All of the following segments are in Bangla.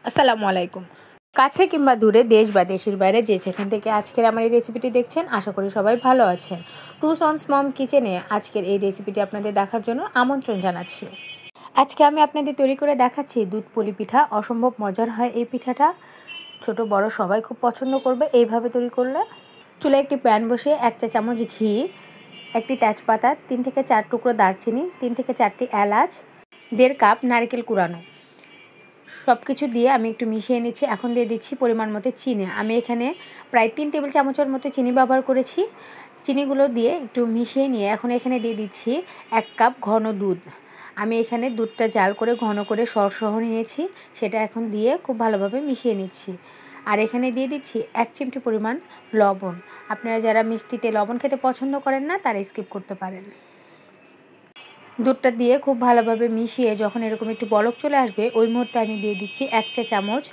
আসসালামু আলাইকুম। কাছে কিংবা দূরে, দেশ বা দেশের বাইরে যে যেখান থেকে আজকের আমার এই রেসিপিটি দেখছেন, আশা করি সবাই ভালো আছেন। টু সন্স মম কিচেনে আজকের এই রেসিপিটি আপনাদের দেখার জন্য আমন্ত্রণ জানাচ্ছি। আজকে আমি আপনাদের তৈরি করে দেখাচ্ছি দুধ পুলি পিঠা। অসম্ভব মজার হয় এই পিঠাটা, ছোট বড় সবাই খুব পছন্দ করবে এইভাবে তৈরি করলে। চুলায় একটি প্যান বসিয়ে 1 চা চামচ ঘি, একটি তেজপাতা, 3 থেকে 4 টুকরো দারচিনি, 3 থেকে 4টি এলাচ, 1.5 কাপ নারকেল কুড়ানো, সব কিছু দিয়ে আমি একটু মিশিয়ে নিচ্ছি। এখন দিয়ে দিচ্ছি পরিমাণ মতো চিনি। আমি এখানে প্রায় 3 টেবিল চামচের মতো চিনি ব্যবহার করেছি। চিনিগুলো দিয়ে একটু মিশিয়ে নিয়ে এখন এখানে দিয়ে দিচ্ছি 1 কাপ ঘন দুধ। আমি এখানে দুধটা জাল করে ঘন করে সরসহ নিয়েছি, সেটা এখন দিয়ে খুব ভালোভাবে মিশিয়ে নিচ্ছি। আর এখানে দিয়ে দিচ্ছি 1 চিমটি পরিমাণ লবণ। আপনারা যারা মিষ্টিতে লবণ খেতে পছন্দ করেন না, তারা স্কিপ করতে পারেন। দুধটা দিয়ে খুব ভালোভাবে মিশিয়ে যখন এরকম একটু বলক চলে আসবে, ওই মুহূর্তে আমি দিয়ে দিচ্ছি 1 চা চামচ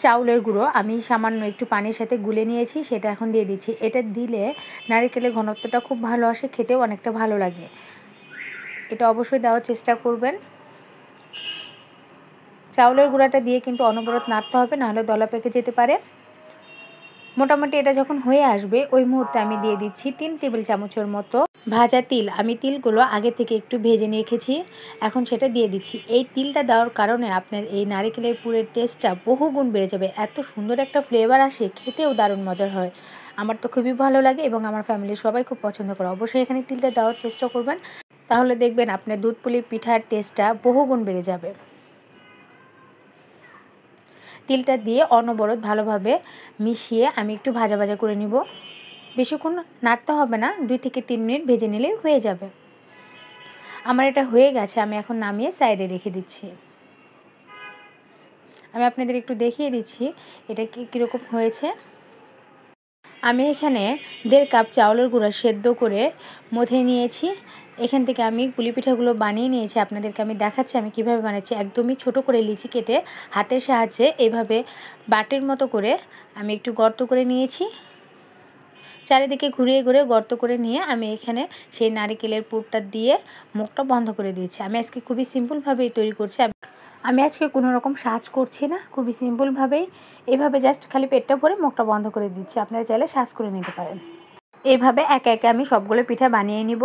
চাউলের গুঁড়ো। আমি সামান্য একটু পানির সাথে গুলে নিয়েছি, সেটা এখন দিয়ে দিচ্ছি। এটা দিলে নারকেলের ঘনত্বটা খুব ভালো আসে, খেতেও অনেকটা ভালো লাগে। এটা অবশ্যই দেওয়ার চেষ্টা করবেন। চাউলের গুঁড়াটা দিয়ে কিন্তু অনবরত নাড়তে হবে, নাহলে দলা পেকে যেতে পারে। মোটামুটি এটা যখন হয়ে আসবে, ওই মুহূর্তে আমি দিয়ে দিচ্ছি 3 টেবিল চামচের মতো ভাজা তিল। আমি তিলগুলো আগে থেকে একটু ভেজে রেখেছি, এখন সেটা দিয়ে দিচ্ছি। এই তিলটা দেওয়ার কারণে আপনার এই নারকেলের পুরের টেস্টটা বহুগুণ বেড়ে যাবে। এত সুন্দর একটা ফ্লেভার আসে, খেতেও দারুণ মজার হয়। আমার তো খুবই ভালো লাগে এবং আমার ফ্যামিলির সবাই খুব পছন্দ করে। অবশ্যই এখানে তিলটা দেওয়ার চেষ্টা করবেন, তাহলে দেখবেন আপনার দুধ পুলি পিঠার টেস্টটা বহুগুণ বেড়ে যাবে। তিলটা দিয়ে অনবরত ভালোভাবে মিশিয়ে আমি একটু ভাজা ভাজা করে নিব। বেশিক্ষণ নাড়তে হবে না, 2 থেকে 3 মিনিট ভেজে নিলেই হয়ে যাবে। আমার এটা হয়ে গেছে, আমি এখন নামিয়ে সাইডে রেখে দিচ্ছি। আমি আপনাদের একটু দেখিয়ে দিচ্ছি এটা কীরকম হয়েছে। আমি এখানে 1.5 কাপ চাউলের গুঁড়া সেদ্ধ করে মথে নিয়েছি। এখান থেকে আমি পুলি পিঠাগুলো বানিয়ে নিয়েছি, আপনাদেরকে আমি দেখাচ্ছি আমি কিভাবে বানাচ্ছি। একদমই ছোট করে লিচি কেটে হাতের সাহায্যে এভাবে বাটির মতো করে আমি একটু গর্ত করে নিয়েছি। চারিদিকে ঘুরিয়ে ঘুরিয়ে গর্ত করে নিয়ে আমি এখানে সেই নারকেলের পুরটা দিয়ে মুখটা বন্ধ করে দিয়েছি। আমি আজকে খুবই সিম্পলভাবেই তৈরি করছি। আমি আজকে কোনো রকম সাজ করছি না, খুবই সিম্পলভাবেই এভাবে জাস্ট খালি পেটটা ভরে মুখটা বন্ধ করে দিচ্ছি। আপনারা চাইলে সাজ করে নিতে পারেন। এইভাবে একে একে আমি সবগুলো পিঠা বানিয়ে নিব।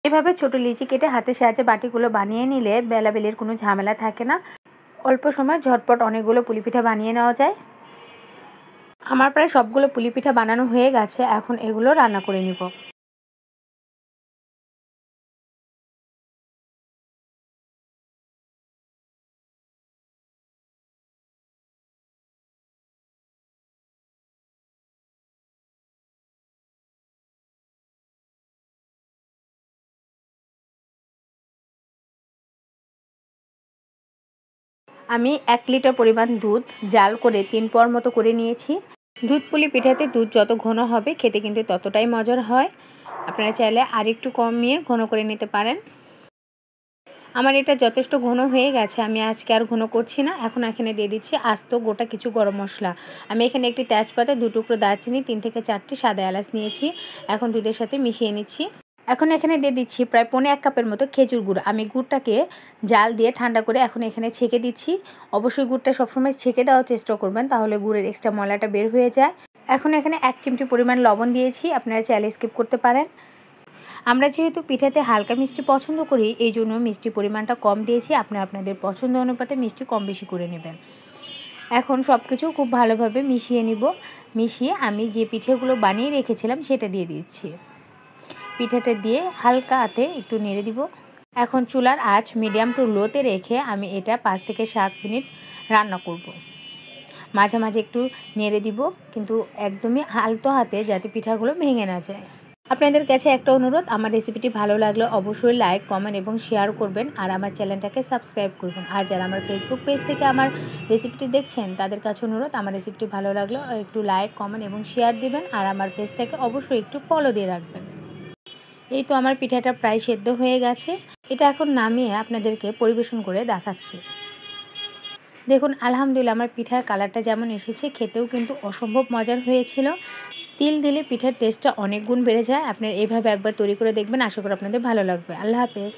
এভাবে ছোট লিচি কেটে হাতের সাহায্যে বাটিগুলো বানিয়ে নিলে বেলাবেলির কোনো ঝামেলা থাকে না। অল্প সময় ঝটপট অনেকগুলো পুলি পিঠা বানিয়ে নেওয়া যায়। আমার প্রায় সবগুলো পুলি পিঠা বানানো হয়ে গেছে, এখন এগুলো রান্না করে নিব। আমি 1 লিটার পরিমাণ দুধ জাল করে 3 পোয়ার মতো করে নিয়েছি। দুধ পুলি পিঠাতে দুধ যত ঘন হবে খেতে কিন্তু ততটাই মজার হয়। আপনারা চাইলে আরেকটু কমিয়ে ঘন করে নিতে পারেন। আমার এটা যথেষ্ট ঘন হয়ে গেছে, আমি আজকে আর ঘন করছি না। এখন এখানে দিয়ে দিচ্ছি আস্ত গোটা কিছু গরম মশলা। আমি এখানে একটি তেজপাতা, 2 টুকরো দারচিনি, 3 থেকে 4টি সাদা এলাচ নিয়েছি। এখন দুধের সাথে মিশিয়ে নিচ্ছি। এখন এখানে দিয়ে দিচ্ছি প্রায় 1.5 কাপের মতো খেজুর গুড়। আমি গুড়টাকে জাল দিয়ে ঠান্ডা করে এখন এখানে ছেঁকে দিচ্ছি। অবশ্যই গুড়টা সবসময় ছেঁকে দেওয়ার চেষ্টা করবেন, তাহলে গুড়ের এক্সট্রা ময়লাটা বের হয়ে যায়। এখন এখানে 1 চিমটি পরিমাণ লবণ দিয়েছি, আপনারা চাইলে স্কিপ করতে পারেন। আমরা যেহেতু পিঠাতে হালকা মিষ্টি পছন্দ করি, এই জন্য মিষ্টি পরিমাণটা কম দিয়েছি। আপনাদের পছন্দ অনুপাতে মিষ্টি কম বেশি করে নেবেন। এখন সব কিছু খুব ভালোভাবে মিশিয়ে নিব। মিশিয়ে আমি যে পিঠেগুলো বানিয়ে রেখেছিলাম সেটা দিয়ে দিচ্ছি। পিঠাটা দিয়ে হালকা হাতে একটু নেড়ে দিব। এখন চুলার আঁচ মিডিয়াম টু লোতে রেখে আমি এটা 5 থেকে 7 মিনিট রান্না করব। মাঝে মাঝে একটু নেড়ে দিব, কিন্তু একদমই আলতো হাতে, যাতে পিঠাগুলো ভেঙে না যায়। আপনাদের কাছে একটা অনুরোধ, আমার রেসিপিটি ভালো লাগলে অবশ্যই লাইক, কমেন্ট এবং শেয়ার করবেন, আর আমার চ্যানেলটাকে সাবস্ক্রাইব করবেন। আর যারা আমার ফেসবুক পেজ থেকে আমার রেসিপিটি দেখছেন, তাদের কাছে অনুরোধ, আমার রেসিপিটি ভালো লাগলে একটু লাইক, কমেন্ট এবং শেয়ার দিবেন, আর আমার পেজটাকে অবশ্যই একটু ফলো দিয়ে রাখবেন। এই তো আমার পিঠাটা প্রায় সেদ্ধ হয়ে গেছে। এটা এখন নামিয়ে আপনাদেরকে পরিবেশন করে দেখাচ্ছি। দেখুন, আলহামদুলিল্লাহ, আমার পিঠার কালারটা যেমন এসেছে, খেতেও কিন্তু অসম্ভব মজার হয়েছিল। তিল দিলে পিঠার টেস্টটা অনেক গুণ বেড়ে যায়। আপনারা এইভাবে একবার তৈরি করে দেখবেন, আশা করি আপনাদের ভালো লাগবে। আল্লাহ হাফেজ।